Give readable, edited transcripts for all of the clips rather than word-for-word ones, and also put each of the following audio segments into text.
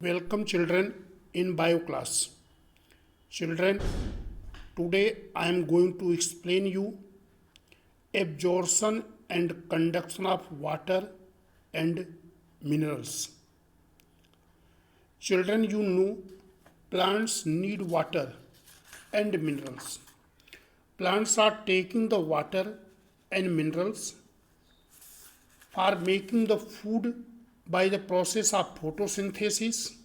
Welcome children in bio class. Children, today I am going to explain you absorption and conduction of water and minerals. Children, you know plants need water and minerals. Plants are taking the water and minerals for making the food by the process of photosynthesis,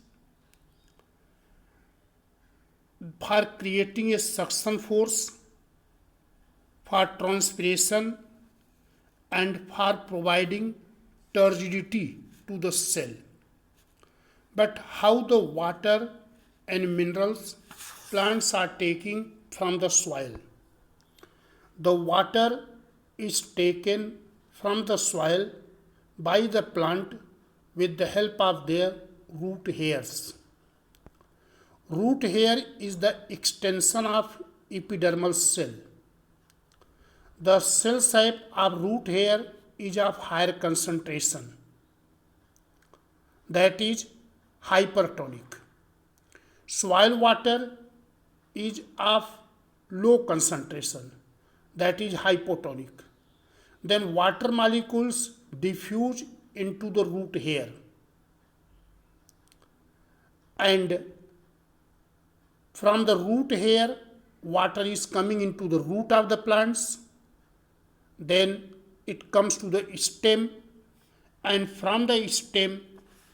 for creating a suction force, for transpiration, and for providing turgidity to the cell. But how the water and minerals plants are taking from the soil? The water is taken from the soil by the plant with the help of their root hairs. Root hair is the extension of epidermal cell. The cell shape of root hair is of higher concentration, that is hypertonic. Soil water is of low concentration, that is hypotonic. Then water molecules diffuse into the root hair, and from the root hair water is coming into the root of the plants, then it comes to the stem, and from the stem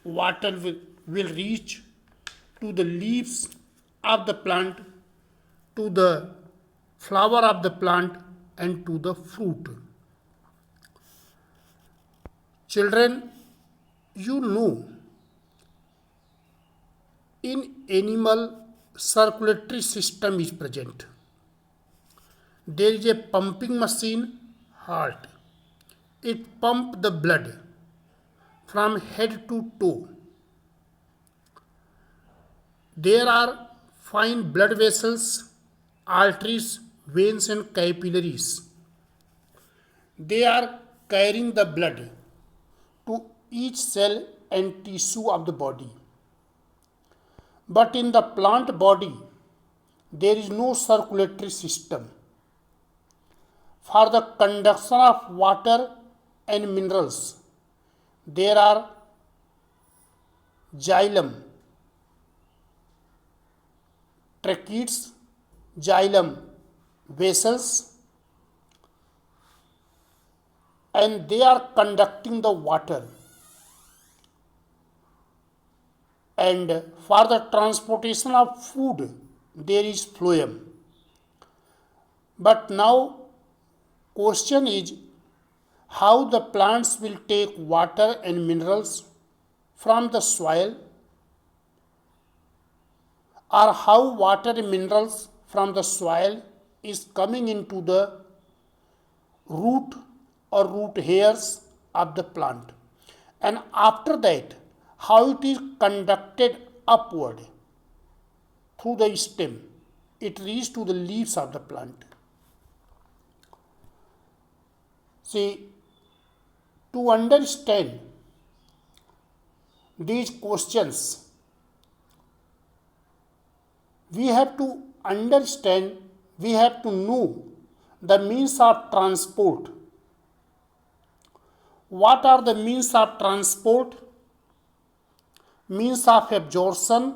water will reach to the leaves of the plant, to the flower of the plant, and to the fruit. Children, you know in animal circulatory system is present. There is a pumping machine, heart. It pumps the blood from head to toe. There are fine blood vessels, arteries, veins, and capillaries. They are carrying the blood to each cell and tissue of the body. But in the plant body, there is no circulatory system. For the conduction of water and minerals, there are xylem, tracheids, xylem vessels, and they are conducting the water. And for the transportation of food, there is phloem. But now question is how the plants will take water and minerals from the soil, or how water and minerals from the soil is coming into the root or root hairs of the plant, and after that how it is conducted upward through the stem, it reaches to the leaves of the plant. See, to understand these questions, we have to understand, we have to know the means of transport. What are the means of transport? Means of absorption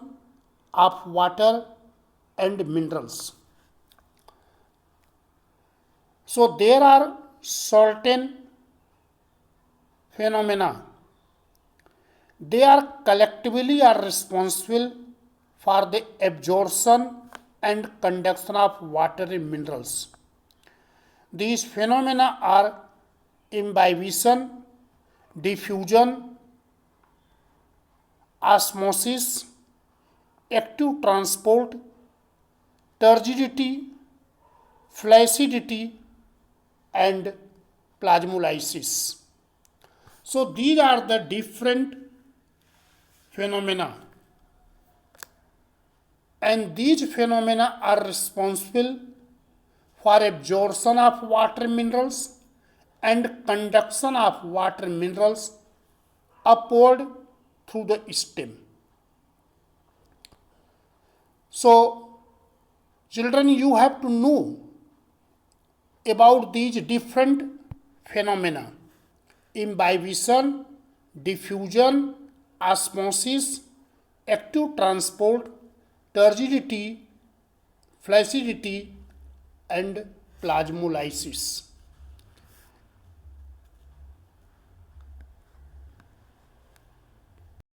of water and minerals. So there are certain phenomena. They are collectively are responsible for the absorption and conduction of water and minerals. These phenomena are imbibition, diffusion, osmosis, active transport, turgidity, flaccidity, and plasmolysis. So these are the different phenomena, and these phenomena are responsible for absorption of water minerals and conduction of water minerals upward through the stem. So children, you have to know about these different phenomena: imbibition, diffusion, osmosis, active transport, turgidity, flaccidity, and plasmolysis.